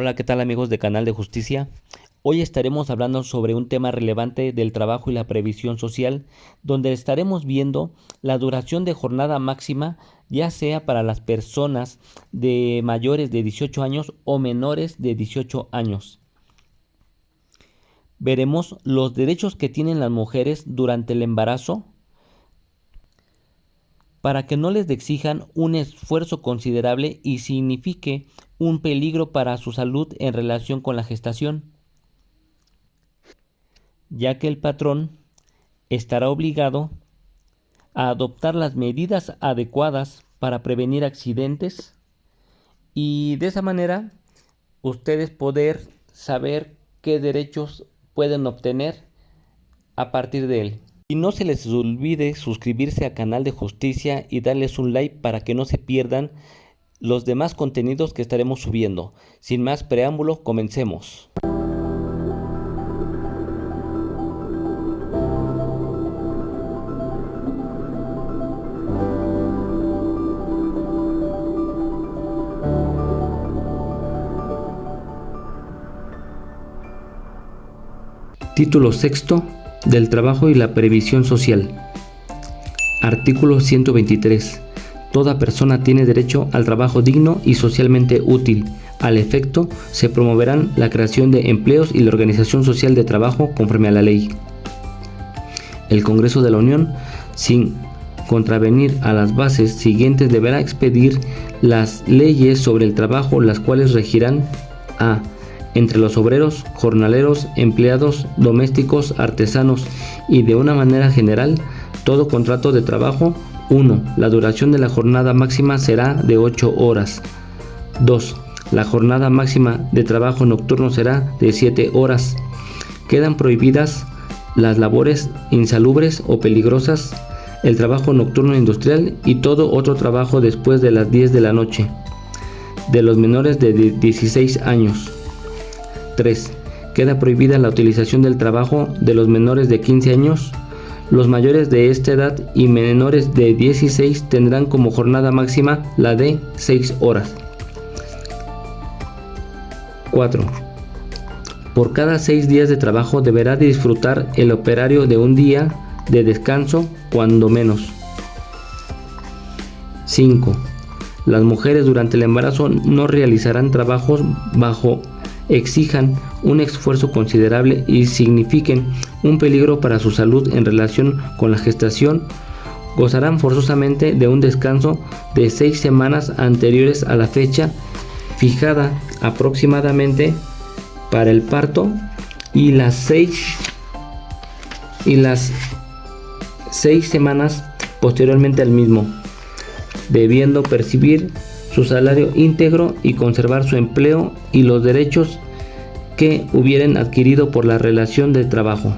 Hola, ¿qué tal amigos de Canal de Justicia? Hoy estaremos hablando sobre un tema relevante del trabajo y la previsión social, donde estaremos viendo la duración de jornada máxima, ya sea para las personas de mayores de 18 años o menores de 18 años. Veremos los derechos que tienen las mujeres durante el embarazo, para que no les exijan un esfuerzo considerable y signifique un peligro para su salud en relación con la gestación, ya que el patrón estará obligado a adoptar las medidas adecuadas para prevenir accidentes y de esa manera ustedes poder saber qué derechos pueden obtener a partir de él. Y no se les olvide suscribirse a Canal de Justicia y darles un like para que no se pierdan los demás contenidos que estaremos subiendo. Sin más preámbulo, comencemos. Título sexto del trabajo y la previsión social. Artículo 123. Toda persona tiene derecho al trabajo digno y socialmente útil. Al efecto, se promoverán la creación de empleos y la organización social de trabajo conforme a la ley. El Congreso de la Unión, sin contravenir a las bases siguientes, deberá expedir las leyes sobre el trabajo, las cuales regirán a entre los obreros, jornaleros, empleados, domésticos, artesanos y de una manera general, todo contrato de trabajo. 1. La duración de la jornada máxima será de 8 horas. 2. La jornada máxima de trabajo nocturno será de 7 horas. Quedan prohibidas las labores insalubres o peligrosas, el trabajo nocturno industrial y todo otro trabajo después de las 10 de la noche, de los menores de 16 años. 3. Queda prohibida la utilización del trabajo de los menores de 15 años. Los mayores de esta edad y menores de 16 tendrán como jornada máxima la de 6 horas. 4. Por cada 6 días de trabajo deberá disfrutar el operario de un día de descanso, cuando menos. 5. Las mujeres durante el embarazo no realizarán trabajos bajo exijan un esfuerzo considerable y signifiquen un peligro para su salud en relación con la gestación. Gozarán forzosamente de un descanso de 6 semanas anteriores a la fecha fijada aproximadamente para el parto y las 6 semanas posteriormente al mismo, debiendo percibir su salario íntegro y conservar su empleo y los derechos que hubieran adquirido por la relación de trabajo.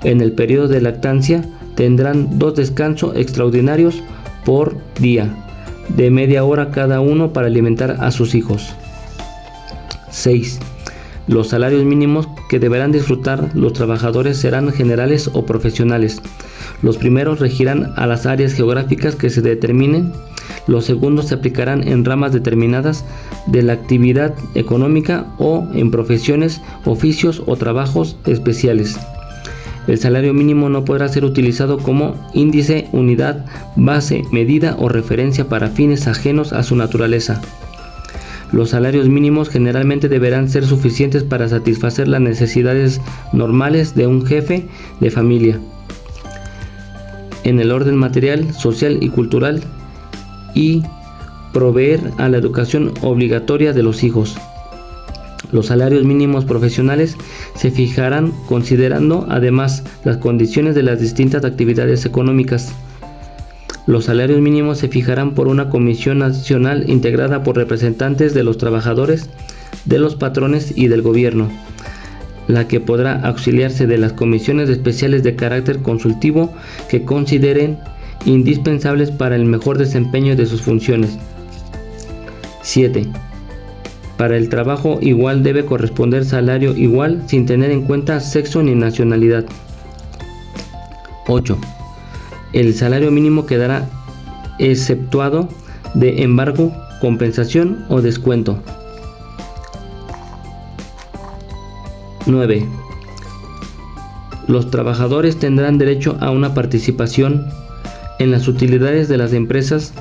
En el periodo de lactancia tendrán 2 descansos extraordinarios por día, de media hora cada uno para alimentar a sus hijos. 6. Los salarios mínimos que deberán disfrutar los trabajadores serán generales o profesionales. Los primeros regirán a las áreas geográficas que se determinen. Los segundos se aplicarán en ramas determinadas de la actividad económica o en profesiones, oficios o trabajos especiales. El salario mínimo no podrá ser utilizado como índice, unidad, base, medida o referencia para fines ajenos a su naturaleza. Los salarios mínimos generalmente deberán ser suficientes para satisfacer las necesidades normales de un jefe de familia, en el orden material, social y cultural, y proveer a la educación obligatoria de los hijos. Los salarios mínimos profesionales se fijarán considerando además las condiciones de las distintas actividades económicas. Los salarios mínimos se fijarán por una comisión nacional integrada por representantes de los trabajadores, de los patrones y del gobierno, la que podrá auxiliarse de las comisiones especiales de carácter consultivo que consideren indispensables para el mejor desempeño de sus funciones. 7. Para el trabajo igual debe corresponder salario igual sin tener en cuenta sexo ni nacionalidad. 8. El salario mínimo quedará exceptuado de embargo, compensación o descuento. 9. Los trabajadores tendrán derecho a una participación en las utilidades de las empresas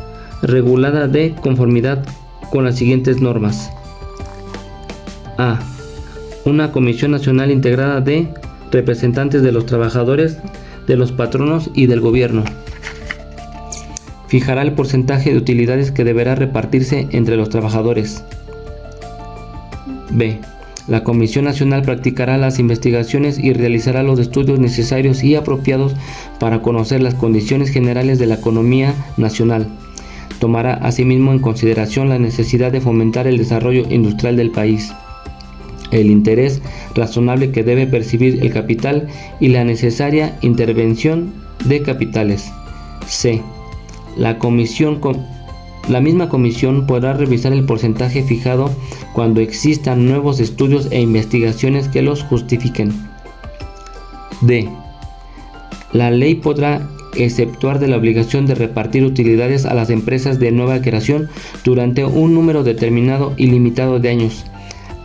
regulada de conformidad con las siguientes normas. A. Una comisión nacional integrada de representantes de los trabajadores, de los patronos y del gobierno. Fijará el porcentaje de utilidades que deberá repartirse entre los trabajadores. B. La Comisión Nacional practicará las investigaciones y realizará los estudios necesarios y apropiados para conocer las condiciones generales de la economía nacional. Tomará asimismo en consideración la necesidad de fomentar el desarrollo industrial del país, el interés razonable que debe percibir el capital y la necesaria intervención de capitales. C. La misma comisión podrá revisar el porcentaje fijado cuando existan nuevos estudios e investigaciones que los justifiquen. D. La ley podrá exceptuar de la obligación de repartir utilidades a las empresas de nueva creación durante un número determinado y limitado de años,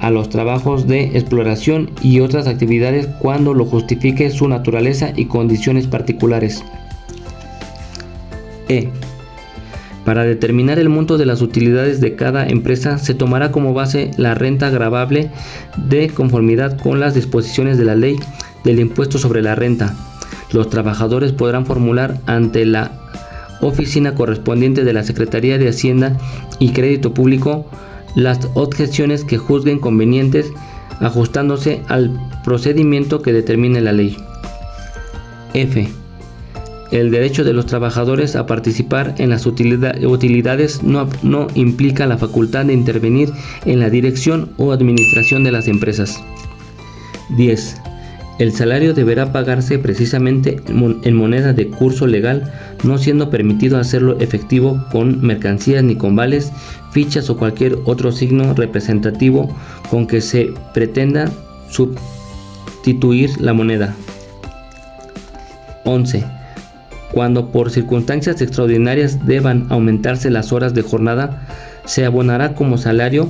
a los trabajos de exploración y otras actividades cuando lo justifique su naturaleza y condiciones particulares. E. Para determinar el monto de las utilidades de cada empresa se tomará como base la renta gravable de conformidad con las disposiciones de la ley del impuesto sobre la renta. Los trabajadores podrán formular ante la oficina correspondiente de la Secretaría de Hacienda y Crédito Público las objeciones que juzguen convenientes, ajustándose al procedimiento que determine la ley. F. El derecho de los trabajadores a participar en las utilidades no implica la facultad de intervenir en la dirección o administración de las empresas. 10. El salario deberá pagarse precisamente en moneda de curso legal, no siendo permitido hacerlo efectivo con mercancías ni con vales, fichas o cualquier otro signo representativo con que se pretenda sustituir la moneda. 11. Cuando por circunstancias extraordinarias deban aumentarse las horas de jornada, se abonará como salario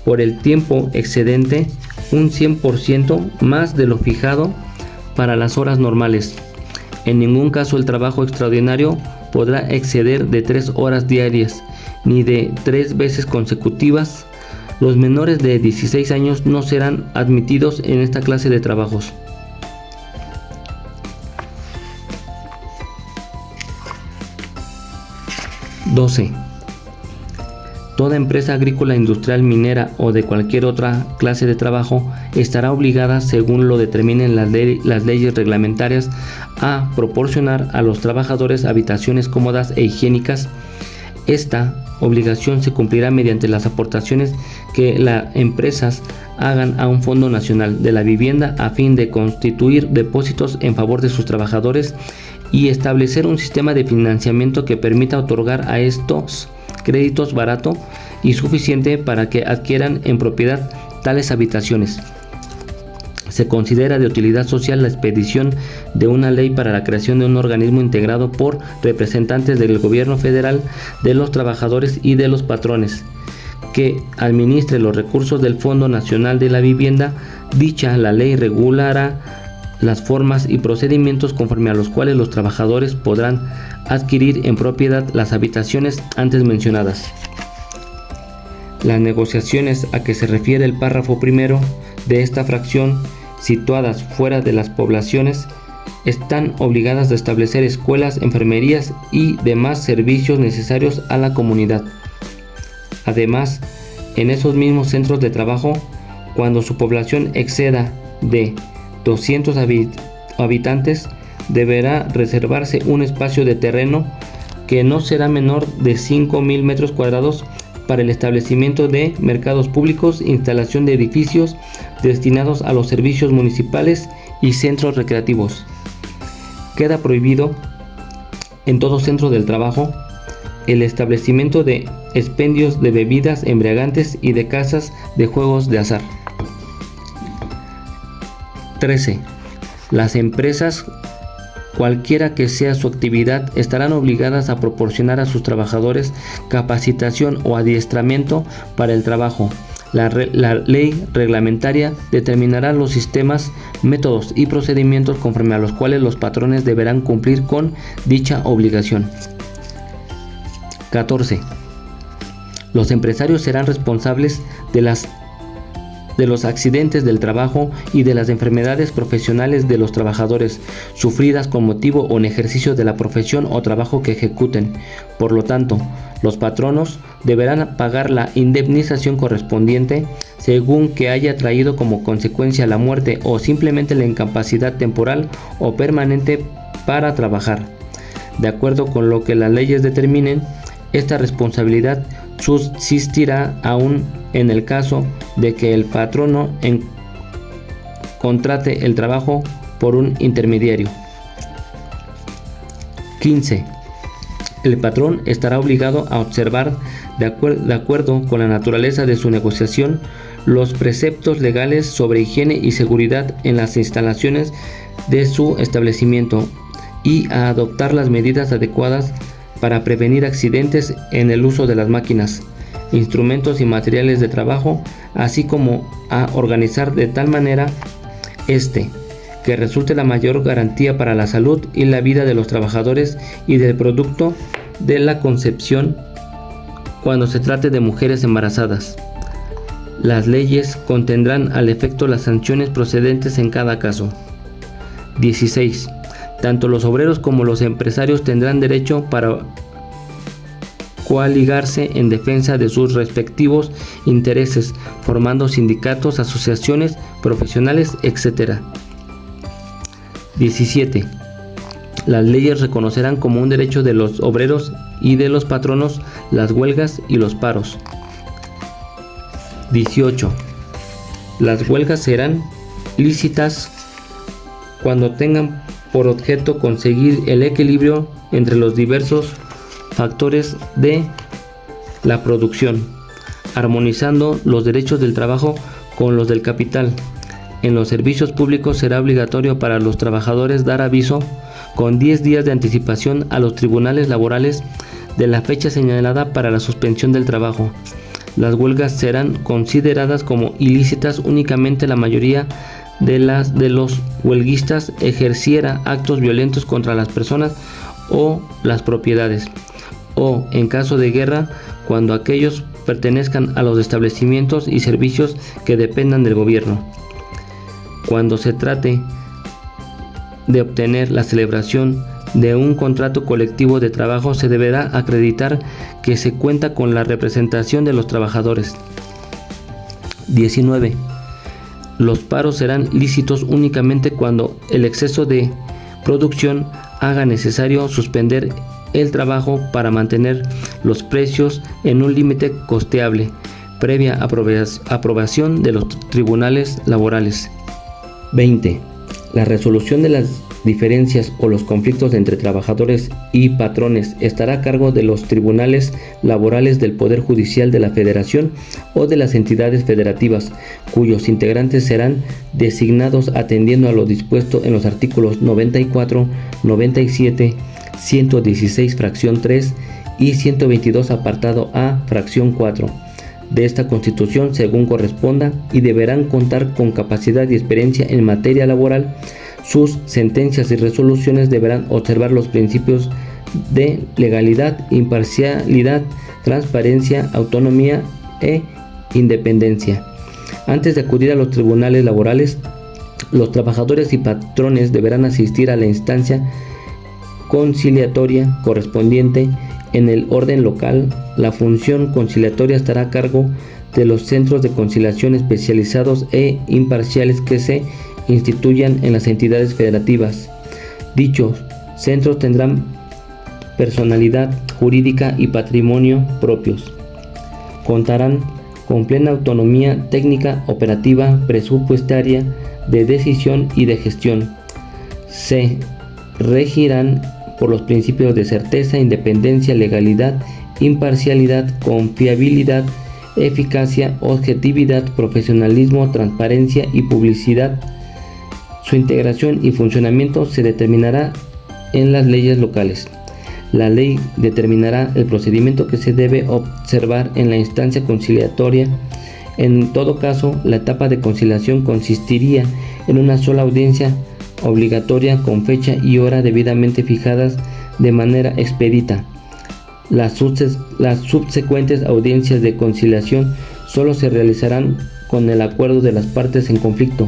por el tiempo excedente un 100% más de lo fijado para las horas normales. En ningún caso el trabajo extraordinario podrá exceder de 3 horas diarias, ni de 3 veces consecutivas. Los menores de 16 años no serán admitidos en esta clase de trabajos. 12. Toda empresa agrícola, industrial, minera o de cualquier otra clase de trabajo estará obligada, según lo determinen las leyes reglamentarias, a proporcionar a los trabajadores habitaciones cómodas e higiénicas. Esta obligación se cumplirá mediante las aportaciones que las empresas hagan a un Fondo Nacional de la Vivienda a fin de constituir depósitos en favor de sus trabajadores y establecer un sistema de financiamiento que permita otorgar a estos créditos barato y suficiente para que adquieran en propiedad tales habitaciones. Se considera de utilidad social la expedición de una ley para la creación de un organismo integrado por representantes del gobierno federal, de los trabajadores y de los patrones, que administre los recursos del Fondo Nacional de la Vivienda. La ley regulará las formas y procedimientos conforme a los cuales los trabajadores podrán adquirir en propiedad las habitaciones antes mencionadas. Las negociaciones a que se refiere el párrafo primero de esta fracción, situadas fuera de las poblaciones, están obligadas a establecer escuelas, enfermerías y demás servicios necesarios a la comunidad. Además, en esos mismos centros de trabajo, cuando su población exceda de 200 habitantes, deberá reservarse un espacio de terreno que no será menor de 5.000 metros cuadrados para el establecimiento de mercados públicos, instalación de edificios destinados a los servicios municipales y centros recreativos. Queda prohibido en todo centro del trabajo el establecimiento de expendios de bebidas embriagantes y de casas de juegos de azar. 13. Las empresas, cualquiera que sea su actividad, estarán obligadas a proporcionar a sus trabajadores capacitación o adiestramiento para el trabajo, La ley reglamentaria determinará los sistemas, métodos y procedimientos conforme a los cuales los patrones deberán cumplir con dicha obligación. 14. Los empresarios serán responsables de los accidentes del trabajo y de las enfermedades profesionales de los trabajadores sufridas con motivo o en ejercicio de la profesión o trabajo que ejecuten. Por lo tanto, los patronos deberán pagar la indemnización correspondiente según que haya traído como consecuencia la muerte o simplemente la incapacidad temporal o permanente para trabajar. De acuerdo con lo que las leyes determinen, esta responsabilidad subsistirá aún en el caso de que el patrono contrate el trabajo por un intermediario. 15. El patrón estará obligado a observar, de acuerdo con la naturaleza de su negociación, los preceptos legales sobre higiene y seguridad en las instalaciones de su establecimiento y a adoptar las medidas adecuadas para prevenir accidentes en el uso de las máquinas, instrumentos y materiales de trabajo, así como a organizar de tal manera que resulte la mayor garantía para la salud y la vida de los trabajadores y del producto de la concepción cuando se trate de mujeres embarazadas. Las leyes contendrán al efecto las sanciones procedentes en cada caso. 16. Tanto los obreros como los empresarios tendrán derecho para coaligarse en defensa de sus respectivos intereses, formando sindicatos, asociaciones profesionales, etc. 17. Las leyes reconocerán como un derecho de los obreros y de los patronos las huelgas y los paros. 18. Las huelgas serán lícitas cuando tengan por objeto conseguir el equilibrio entre los diversos factores de la producción, armonizando los derechos del trabajo con los del capital. En los servicios públicos será obligatorio para los trabajadores dar aviso con 10 días de anticipación a los tribunales laborales de la fecha señalada para la suspensión del trabajo. Las huelgas serán consideradas como ilícitas únicamente la mayoría de los huelguistas ejerciera actos violentos contra las personas o las propiedades, o en caso de guerra, cuando aquellos pertenezcan a los establecimientos y servicios que dependan del gobierno. Cuando se trate de obtener la celebración de un contrato colectivo de trabajo, se deberá acreditar que se cuenta con la representación de los trabajadores. 19. Los paros serán lícitos únicamente cuando el exceso de producción haga necesario suspender el trabajo para mantener los precios en un límite costeable, previa aprobación de los tribunales laborales. 20. La resolución de las diferencias o los conflictos entre trabajadores y patrones estará a cargo de los tribunales laborales del Poder Judicial de la Federación o de las entidades federativas, cuyos integrantes serán designados atendiendo a lo dispuesto en los artículos 94, 97, 116 fracción 3 y 122 apartado A fracción 4 de esta Constitución según corresponda, y deberán contar con capacidad y experiencia en materia laboral. Sus sentencias y resoluciones deberán observar los principios de legalidad, imparcialidad, transparencia, autonomía e independencia. Antes de acudir a los tribunales laborales, los trabajadores y patrones deberán asistir a la instancia conciliatoria correspondiente en el orden local. La función conciliatoria estará a cargo de los centros de conciliación especializados e imparciales que se instituyan en las entidades federativas. Dichos centros tendrán personalidad jurídica y patrimonio propios. Contarán con plena autonomía técnica, operativa, presupuestaria, de decisión y de gestión. Se regirán por los principios de certeza, independencia, legalidad, imparcialidad, confiabilidad, eficacia, objetividad, profesionalismo, transparencia y publicidad. Su integración y funcionamiento se determinará en las leyes locales. La ley determinará el procedimiento que se debe observar en la instancia conciliatoria, En todo caso, la etapa de conciliación consistiría en una sola audiencia obligatoria con fecha y hora debidamente fijadas de manera expedita. Las subsecuentes audiencias de conciliación solo se realizarán con el acuerdo de las partes en conflicto.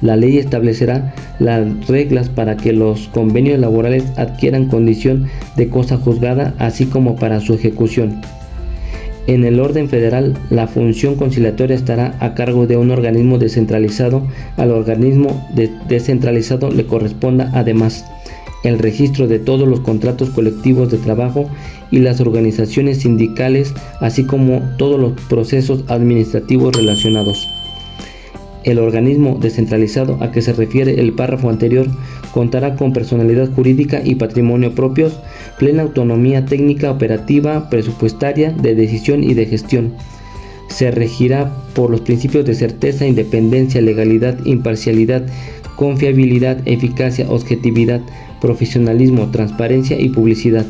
La ley establecerá las reglas para que los convenios laborales adquieran condición de cosa juzgada, así como para su ejecución. En el orden federal, la función conciliatoria estará a cargo de un organismo descentralizado. Al organismo descentralizado le corresponda además el registro de todos los contratos colectivos de trabajo y las organizaciones sindicales, así como todos los procesos administrativos relacionados. El organismo descentralizado a que se refiere el párrafo anterior contará con personalidad jurídica y patrimonio propios, plena autonomía técnica, operativa, presupuestaria, de decisión y de gestión. Se regirá por los principios de certeza, independencia, legalidad, imparcialidad, confiabilidad, eficacia, objetividad, profesionalismo, transparencia y publicidad.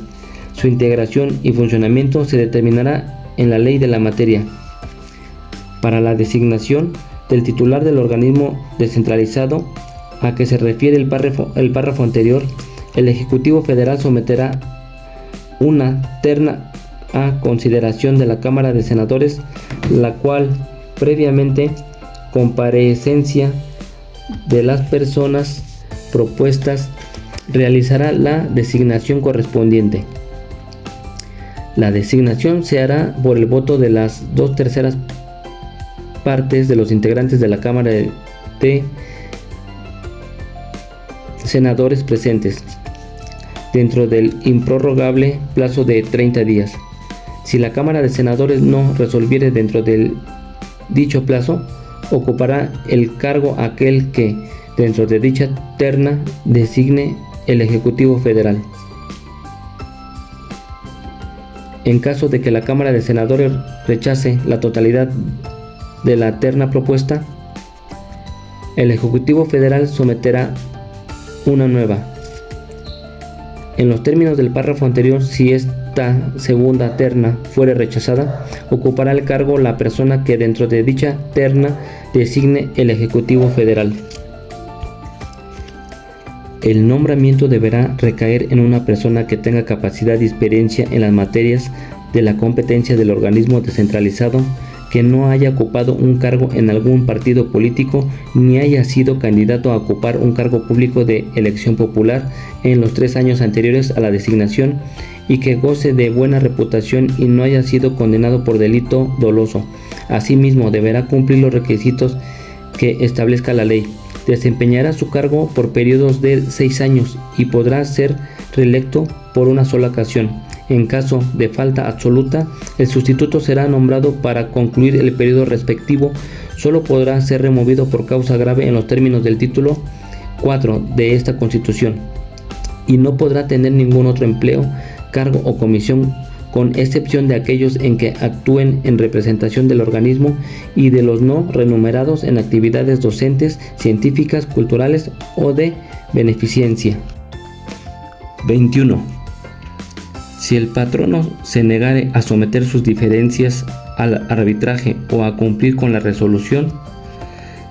Su integración y funcionamiento se determinará en la ley de la materia. Para la designación del titular del organismo descentralizado a que se refiere el párrafo anterior, el Ejecutivo Federal someterá una terna a consideración de la Cámara de Senadores, la cual, previamente comparecencia de las personas propuestas, realizará la designación correspondiente. La designación se hará por el voto de las 2/3 partes de los integrantes de la Cámara de Senadores presentes, dentro del improrrogable plazo de 30 días. Si la Cámara de Senadores no resolviere dentro del dicho plazo, ocupará el cargo aquel que, dentro de dicha terna, designe el Ejecutivo Federal. En caso de que la Cámara de Senadores rechace la totalidad de la terna propuesta, el Ejecutivo Federal someterá una nueva. En los términos del párrafo anterior, si esta segunda terna fuere rechazada, ocupará el cargo la persona que dentro de dicha terna designe el Ejecutivo Federal. El nombramiento deberá recaer en una persona que tenga capacidad y experiencia en las materias de la competencia del organismo descentralizado, que no haya ocupado un cargo en algún partido político ni haya sido candidato a ocupar un cargo público de elección popular en los 3 años anteriores a la designación, y que goce de buena reputación y no haya sido condenado por delito doloso. Asimismo, deberá cumplir los requisitos que establezca la ley. Desempeñará su cargo por periodos de 6 años y podrá ser reelecto por una sola ocasión. En caso de falta absoluta, el sustituto será nombrado para concluir el periodo respectivo. Solo podrá ser removido por causa grave en los términos del título 4 de esta Constitución, y no podrá tener ningún otro empleo, cargo o comisión, con excepción de aquellos en que actúen en representación del organismo y de los no remunerados en actividades docentes, científicas, culturales o de beneficencia. 21. Si el patrono se negare a someter sus diferencias al arbitraje o a cumplir con la resolución,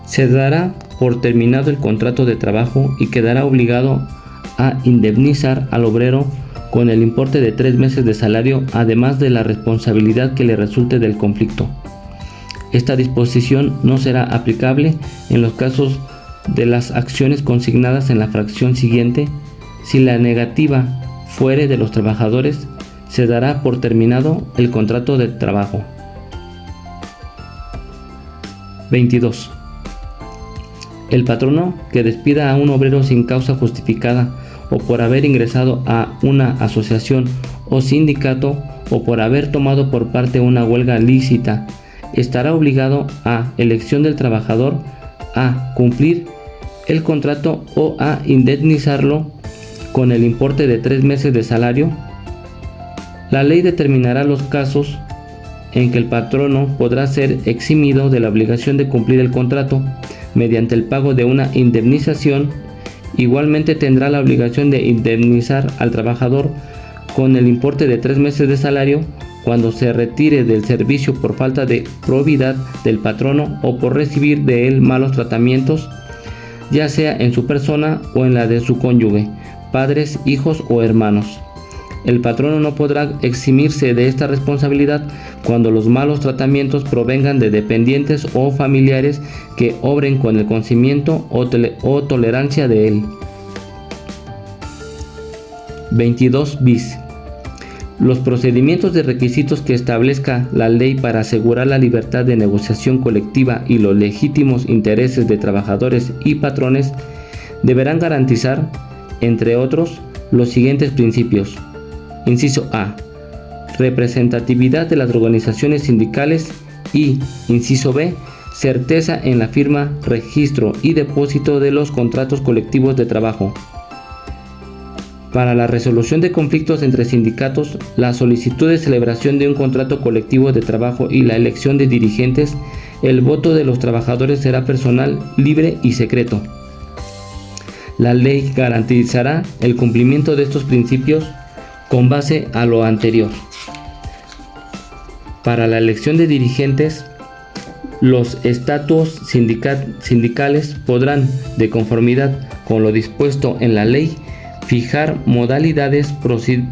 se dará por terminado el contrato de trabajo y quedará obligado a indemnizar al obrero con el importe de 3 meses de salario, además de la responsabilidad que le resulte del conflicto. Esta disposición no será aplicable en los casos de las acciones consignadas en la fracción siguiente. Si la negativa fuere de los trabajadores, se dará por terminado el contrato de trabajo. 22. El patrono que despida a un obrero sin causa justificada, o por haber ingresado a una asociación o sindicato, o por haber tomado por parte una huelga lícita, estará obligado, a elección del trabajador, a cumplir el contrato o a indemnizarlo con el importe de 3 meses de salario. La ley determinará los casos en que el patrono podrá ser eximido de la obligación de cumplir el contrato mediante el pago de una indemnización. Igualmente tendrá la obligación de indemnizar al trabajador con el importe de 3 meses de salario cuando se retire del servicio por falta de probidad del patrono o por recibir de él malos tratamientos, ya sea en su persona o en la de su cónyuge, padres, hijos o hermanos. El patrono no podrá eximirse de esta responsabilidad cuando los malos tratamientos provengan de dependientes o familiares que obren con el conocimiento o tolerancia de él. 22 bis. Los procedimientos de requisitos que establezca la ley para asegurar la libertad de negociación colectiva y los legítimos intereses de trabajadores y patrones deberán garantizar, entre otros, los siguientes principios. Inciso A. Representatividad de las organizaciones sindicales y, inciso B, certeza en la firma, registro y depósito de los contratos colectivos de trabajo. Para la resolución de conflictos entre sindicatos, la solicitud de celebración de un contrato colectivo de trabajo y la elección de dirigentes, el voto de los trabajadores será personal, libre y secreto. La ley garantizará el cumplimiento de estos principios con base a lo anterior. Para la elección de dirigentes, los estatutos sindicales podrán, de conformidad con lo dispuesto en la ley, fijar modalidades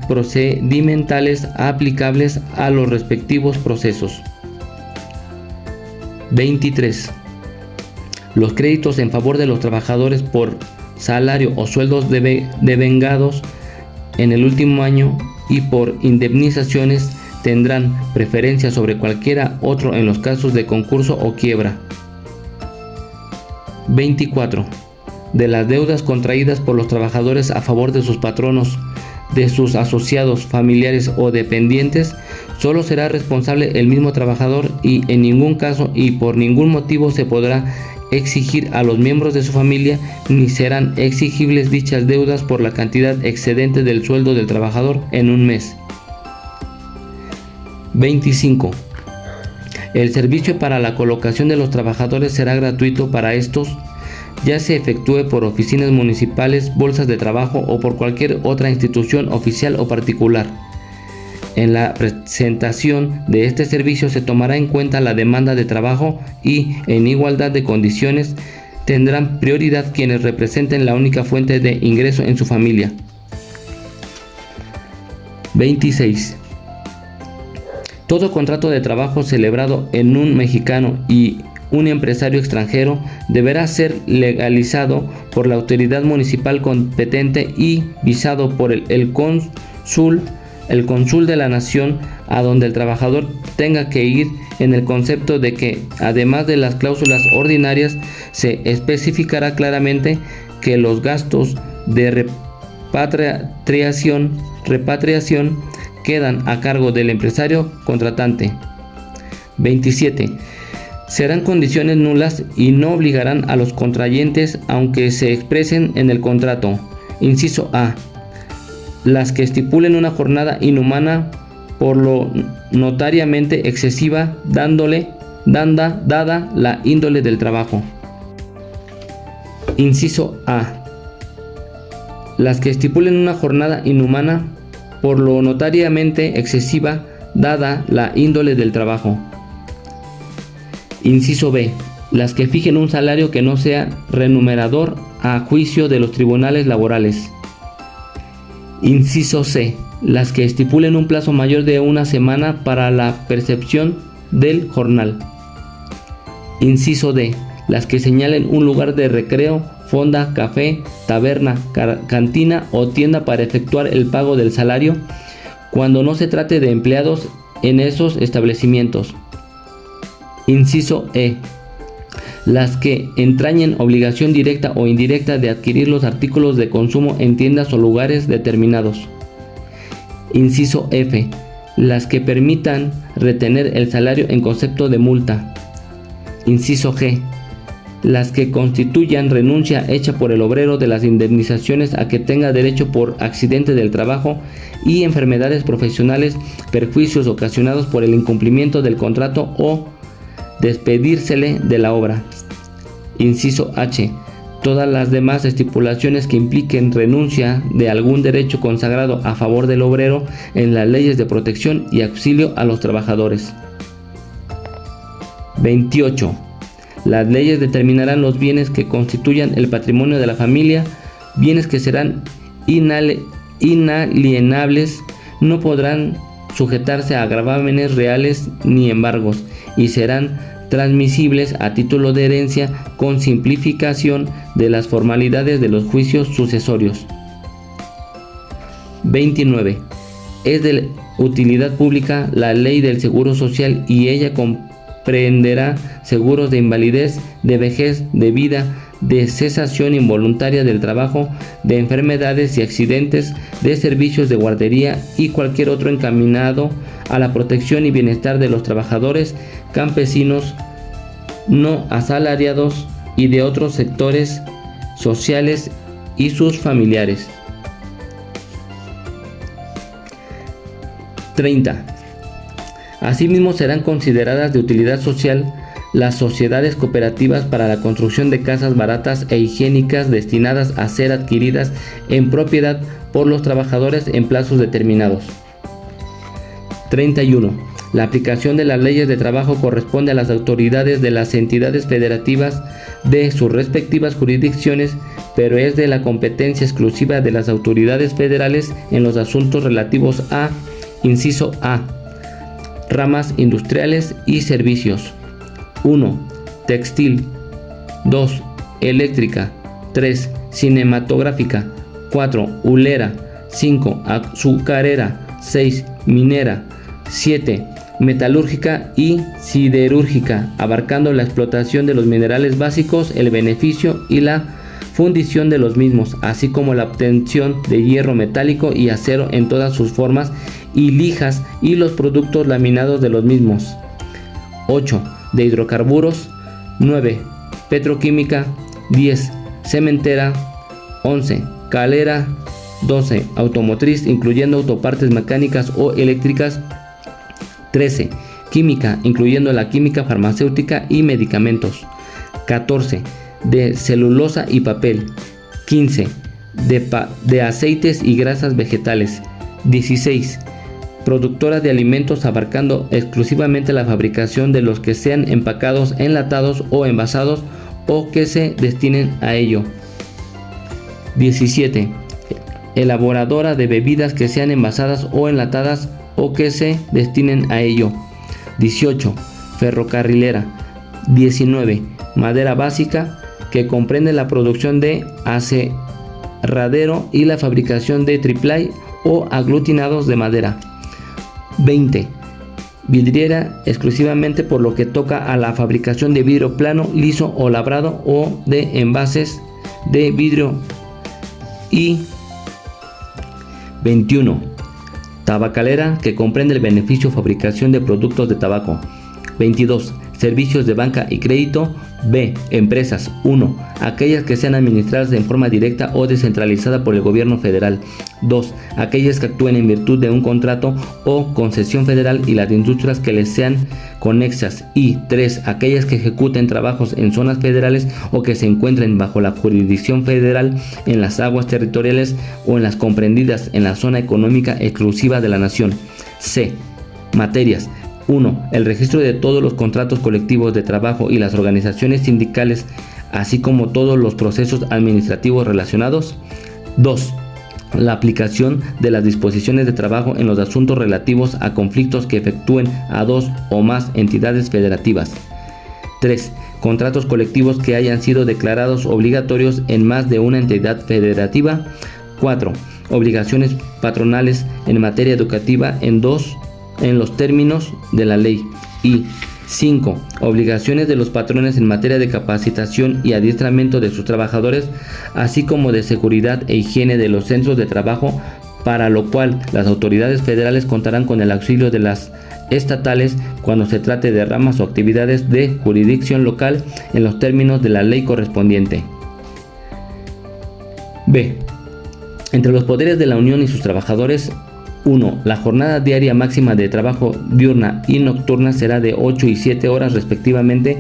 procedimentales aplicables a los respectivos procesos. 23. Los créditos en favor de los trabajadores por salario o sueldos devengados en el último año y por indemnizaciones tendrán preferencia sobre cualquiera otro en los casos de concurso o quiebra. 24. De las deudas contraídas por los trabajadores a favor de sus patronos, de sus asociados, familiares o dependientes, solo será responsable el mismo trabajador y en ningún caso y por ningún motivo se podrá exigir a los miembros de su familia ni serán exigibles dichas deudas por la cantidad excedente del sueldo del trabajador en un mes. 25. El servicio para la colocación de los trabajadores será gratuito para estos, ya se efectúe por oficinas municipales, bolsas de trabajo o por cualquier otra institución oficial o particular. En la presentación de este servicio se tomará en cuenta la demanda de trabajo y, en igualdad de condiciones, tendrán prioridad quienes representen la única fuente de ingreso en su familia. 26. Todo contrato de trabajo celebrado en un mexicano y un empresario extranjero deberá ser legalizado por la autoridad municipal competente y visado por el cónsul de la nación a donde el trabajador tenga que ir, en el concepto de que, además de las cláusulas ordinarias, se especificará claramente que los gastos de repatriación quedan a cargo del empresario contratante. 27. Serán condiciones nulas y no obligarán a los contrayentes aunque se expresen en el contrato. Inciso A. Las que estipulen una jornada inhumana por lo notariamente excesiva, dada la índole del trabajo. Inciso A. Las que estipulen una jornada inhumana por lo notariamente excesiva, dada la índole del trabajo. Inciso B. Las que fijen un salario que no sea remunerador a juicio de los tribunales laborales. Inciso C. Las que estipulen un plazo mayor de una semana para la percepción del jornal. Inciso D. Las que señalen un lugar de recreo, fonda, café, taberna, cantina o tienda para efectuar el pago del salario cuando no se trate de empleados en esos establecimientos. Inciso E. Las que entrañen obligación directa o indirecta de adquirir los artículos de consumo en tiendas o lugares determinados. Inciso F. Las que permitan retener el salario en concepto de multa. Inciso G. Las que constituyan renuncia hecha por el obrero de las indemnizaciones a que tenga derecho por accidente del trabajo y enfermedades profesionales, perjuicios ocasionados por el incumplimiento del contrato o despedírsele de la obra. Inciso H. Todas las demás estipulaciones que impliquen renuncia de algún derecho consagrado a favor del obrero en las leyes de protección y auxilio a los trabajadores. 28. Las leyes determinarán los bienes que constituyan el patrimonio de la familia, bienes que serán inalienables, no podrán sujetarse a gravámenes reales ni embargos, y serán transmisibles a título de herencia con simplificación de las formalidades de los juicios sucesorios. 29. Es de utilidad pública la ley del seguro social y ella comprenderá seguros de invalidez, de vejez, de vida, de cesación involuntaria del trabajo, de enfermedades y accidentes, de servicios de guardería y cualquier otro encaminado a la protección y bienestar de los trabajadores, campesinos, no asalariados y de otros sectores sociales y sus familiares. 30. Asimismo serán consideradas de utilidad social las sociedades cooperativas para la construcción de casas baratas e higiénicas destinadas a ser adquiridas en propiedad por los trabajadores en plazos determinados. 31. La aplicación de las leyes de trabajo corresponde a las autoridades de las entidades federativas de sus respectivas jurisdicciones, pero es de la competencia exclusiva de las autoridades federales en los asuntos relativos a, inciso A, ramas industriales y servicios. 1. Textil. 2. Eléctrica. 3. Cinematográfica. 4. Hulera. 5. Azucarera. 6. Minera. 7. Metalúrgica y siderúrgica, abarcando la explotación de los minerales básicos, el beneficio y la fundición de los mismos, así como la obtención de hierro metálico y acero en todas sus formas, y lijas y los productos laminados de los mismos. 8. De hidrocarburos. 9. Petroquímica. 10. Cementera. 11. Calera. 12. Automotriz, incluyendo autopartes mecánicas o eléctricas. 13. Química, incluyendo la química farmacéutica y medicamentos. 14. De celulosa y papel. 15. De aceites y grasas vegetales. 16. Productora de alimentos, abarcando exclusivamente la fabricación de los que sean empacados, enlatados o envasados o que se destinen a ello. 17. Elaboradora de bebidas que sean envasadas o enlatadas o que se destinen a ello. 18. Ferrocarrilera. 19. Madera básica, que comprende la producción de aserradero y la fabricación de triplay o aglutinados de madera. 20. Vidriera, exclusivamente por lo que toca a la fabricación de vidrio plano, liso o labrado o de envases de vidrio. Y 21. Tabacalera, que comprende el beneficio fabricación de productos de tabaco. 22. Servicios de banca y crédito. B. Empresas. 1. Aquellas que sean administradas en forma directa o descentralizada por el gobierno federal. 2. Aquellas que actúen en virtud de un contrato o concesión federal y las industrias que les sean conexas. Y 3. Aquellas que ejecuten trabajos en zonas federales o que se encuentren bajo la jurisdicción federal en las aguas territoriales o en las comprendidas en la zona económica exclusiva de la nación. C. Materias. 1. El registro de todos los contratos colectivos de trabajo y las organizaciones sindicales, así como todos los procesos administrativos relacionados. 2. La aplicación de las disposiciones de trabajo en los asuntos relativos a conflictos que efectúen a dos o más entidades federativas. 3. Contratos colectivos que hayan sido declarados obligatorios en más de una entidad federativa. 4. Obligaciones patronales en materia educativa en los términos de la ley. Y 5. Obligaciones de los patrones en materia de capacitación y adiestramiento de sus trabajadores, así como de seguridad e higiene de los centros de trabajo, para lo cual las autoridades federales contarán con el auxilio de las estatales cuando se trate de ramas o actividades de jurisdicción local en los términos de la ley correspondiente. B. Entre los poderes de la Unión y sus trabajadores. 1. La jornada diaria máxima de trabajo diurna y nocturna será de 8 y 7 horas respectivamente,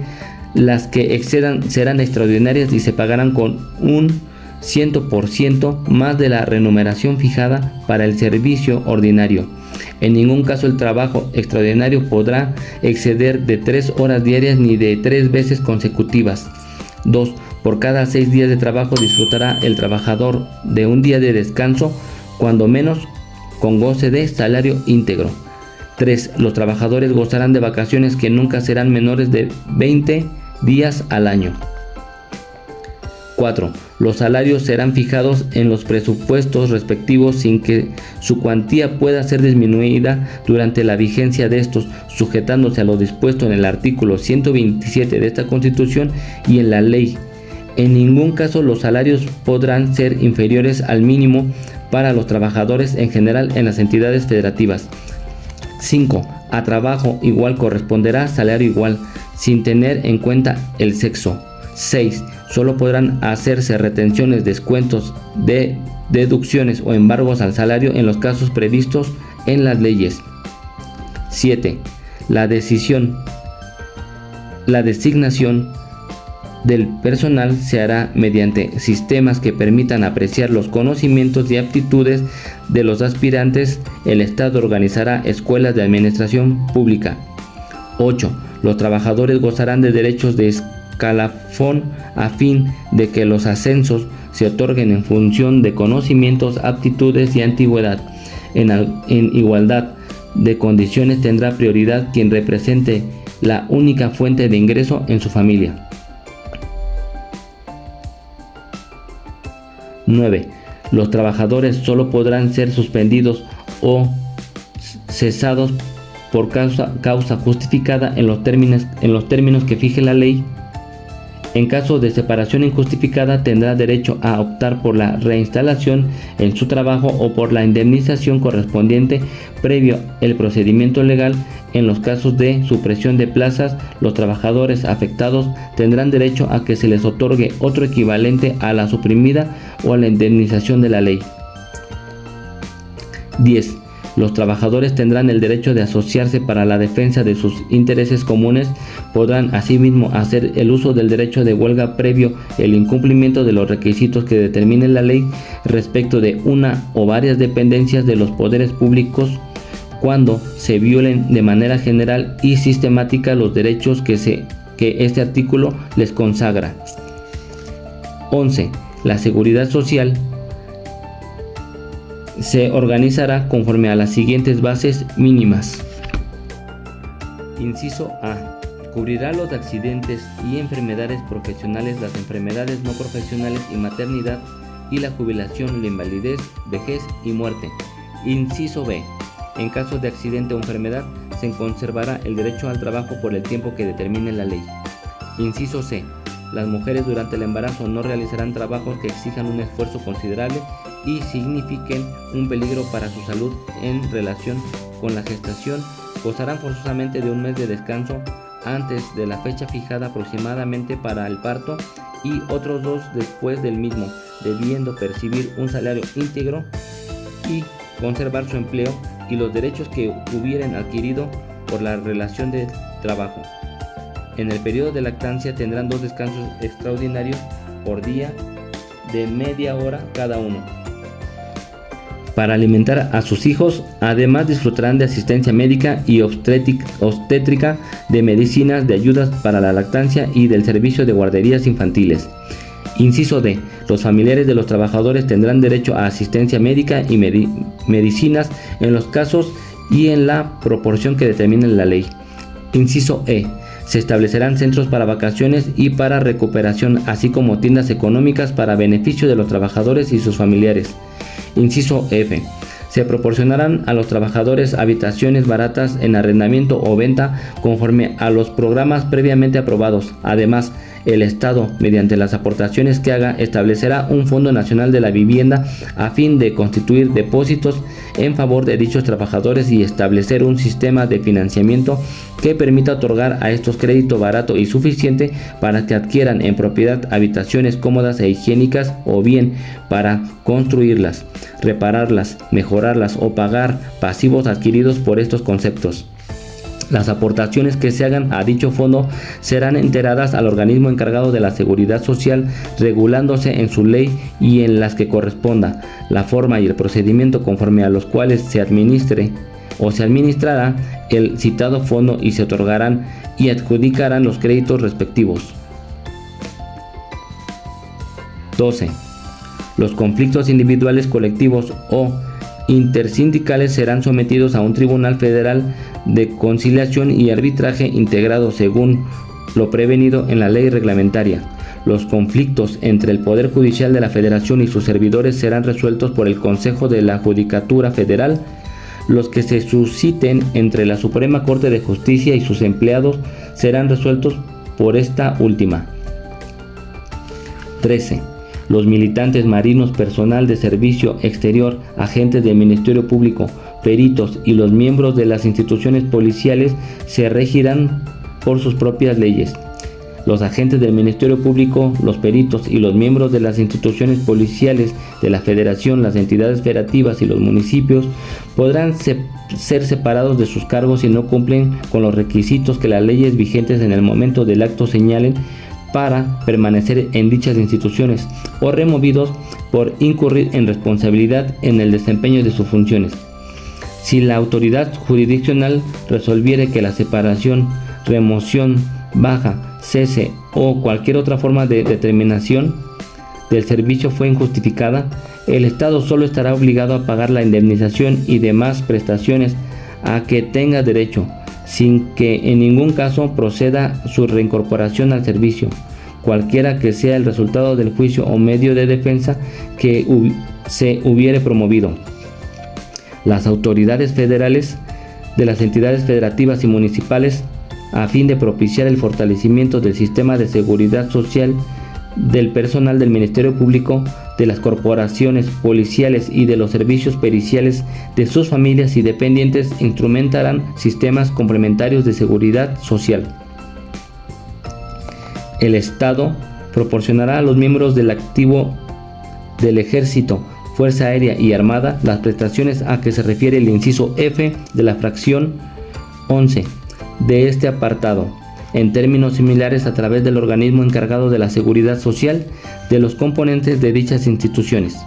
Las que excedan serán extraordinarias y se pagarán con un 100% más de la remuneración fijada para el servicio ordinario. En ningún caso el trabajo extraordinario podrá exceder de 3 horas diarias ni de 3 veces consecutivas. 2. Por cada 6 días de trabajo disfrutará el trabajador de un día de descanso, cuando menos con goce de salario íntegro. 3. Los trabajadores gozarán de vacaciones que nunca serán menores de 20 días al año. 4. Los salarios serán fijados en los presupuestos respectivos sin que su cuantía pueda ser disminuida durante la vigencia de estos, sujetándose a lo dispuesto en el artículo 127 de esta Constitución y en la ley. En ningún caso los salarios podrán ser inferiores al mínimo para los trabajadores en general en las entidades federativas. 5. A trabajo igual corresponderá salario igual, sin tener en cuenta el sexo. 6. Solo podrán hacerse retenciones, descuentos, deducciones o embargos al salario en los casos previstos en las leyes. 7. La designación del personal se hará mediante sistemas que permitan apreciar los conocimientos y aptitudes de los aspirantes. El Estado organizará escuelas de administración pública. 8. Los trabajadores gozarán de derechos de escalafón a fin de que los ascensos se otorguen en función de conocimientos, aptitudes y antigüedad. En igualdad de condiciones tendrá prioridad quien represente la única fuente de ingreso en su familia. 9. Los trabajadores solo podrán ser suspendidos o cesados por causa justificada en los términos que fije la ley. En caso de separación injustificada tendrá derecho a optar por la reinstalación en su trabajo o por la indemnización correspondiente previo el procedimiento legal. En los casos de supresión de plazas, los trabajadores afectados tendrán derecho a que se les otorgue otro equivalente a la suprimida o a la indemnización de la ley. 10. Los trabajadores tendrán el derecho de asociarse para la defensa de sus intereses comunes. Podrán asimismo hacer el uso del derecho de huelga previo el incumplimiento de los requisitos que determine la ley respecto de una o varias dependencias de los poderes públicos, cuando se violen de manera general y sistemática los derechos que este artículo les consagra. 11. La seguridad social se organizará conforme a las siguientes bases mínimas. Inciso A. Cubrirá los accidentes y enfermedades profesionales, las enfermedades no profesionales y maternidad, y la jubilación, la invalidez, vejez y muerte. Inciso B. En caso de accidente o enfermedad, se conservará el derecho al trabajo por el tiempo que determine la ley. Inciso C. Las mujeres durante el embarazo no realizarán trabajos que exijan un esfuerzo considerable y signifiquen un peligro para su salud en relación con la gestación. Gozarán forzosamente de un mes de descanso antes de la fecha fijada aproximadamente para el parto y otros 2 después del mismo, debiendo percibir un salario íntegro y conservar su empleo y los derechos que hubieren adquirido por la relación de trabajo. En el periodo de lactancia tendrán 2 descansos extraordinarios por día de media hora cada uno para alimentar a sus hijos. Además disfrutarán de asistencia médica y obstétrica, de medicinas, de ayudas para la lactancia y del servicio de guarderías infantiles. Inciso D. Los familiares de los trabajadores tendrán derecho a asistencia médica y medicinas en los casos y en la proporción que determine la ley. Inciso E. Se establecerán centros para vacaciones y para recuperación, así como tiendas económicas para beneficio de los trabajadores y sus familiares. Inciso F. Se proporcionarán a los trabajadores habitaciones baratas en arrendamiento o venta conforme a los programas previamente aprobados. Además, el Estado, mediante las aportaciones que haga, establecerá un Fondo Nacional de la Vivienda a fin de constituir depósitos en favor de dichos trabajadores y establecer un sistema de financiamiento que permita otorgar a estos crédito barato y suficiente para que adquieran en propiedad habitaciones cómodas e higiénicas, o bien para construirlas, repararlas, mejorarlas o pagar pasivos adquiridos por estos conceptos. Las aportaciones que se hagan a dicho fondo serán enteradas al organismo encargado de la seguridad social, regulándose en su ley y en las que corresponda la forma y el procedimiento conforme a los cuales se administre o se administrará el citado fondo y se otorgarán y adjudicarán los créditos respectivos. 12. Los conflictos individuales, colectivos o intersindicales serán sometidos a un tribunal federal de conciliación y arbitraje integrado según lo prevenido en la ley reglamentaria. Los conflictos entre el Poder Judicial de la Federación y sus servidores serán resueltos por el Consejo de la Judicatura Federal. Los que se susciten entre la Suprema Corte de Justicia y sus empleados serán resueltos por esta última. 13. Los militantes marinos, personal de servicio exterior, agentes del Ministerio Público, peritos y los miembros de las instituciones policiales se regirán por sus propias leyes. Los agentes del Ministerio Público, los peritos y los miembros de las instituciones policiales de la Federación, las entidades federativas y los municipios podrán ser separados de sus cargos si no cumplen con los requisitos que las leyes vigentes en el momento del acto señalen para permanecer en dichas instituciones o removidos por incurrir en responsabilidad en el desempeño de sus funciones. Si la autoridad jurisdiccional resolviere que la separación, remoción, baja, cese o cualquier otra forma de determinación del servicio fue injustificada, el Estado solo estará obligado a pagar la indemnización y demás prestaciones a que tenga derecho, sin que en ningún caso proceda su reincorporación al servicio, cualquiera que sea el resultado del juicio o medio de defensa que se hubiere promovido. Las autoridades federales de las entidades federativas y municipales, a fin de propiciar el fortalecimiento del sistema de seguridad social, del personal del Ministerio Público, de las corporaciones policiales y de los servicios periciales, de sus familias y dependientes, instrumentarán sistemas complementarios de seguridad social. El Estado proporcionará a los miembros del activo del Ejército, Fuerza Aérea y Armada las prestaciones a que se refiere el inciso F de la fracción 11 de este apartado, en términos similares a través del organismo encargado de la seguridad social de los componentes de dichas instituciones.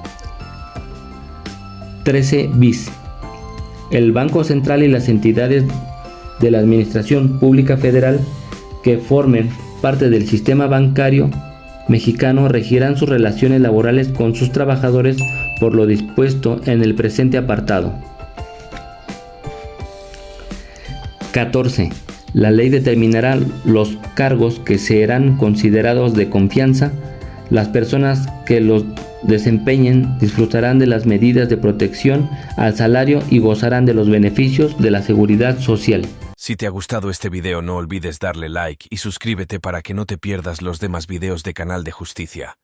13 bis. El Banco Central y las entidades de la Administración Pública Federal que formen parte del sistema bancario mexicano regirán sus relaciones laborales con sus trabajadores por lo dispuesto en el presente apartado. 14. La ley determinará los cargos que serán considerados de confianza. Las personas que los desempeñen disfrutarán de las medidas de protección al salario y gozarán de los beneficios de la seguridad social. Si te ha gustado este video, no olvides darle like y suscríbete para que no te pierdas los demás videos de Canal de Justicia.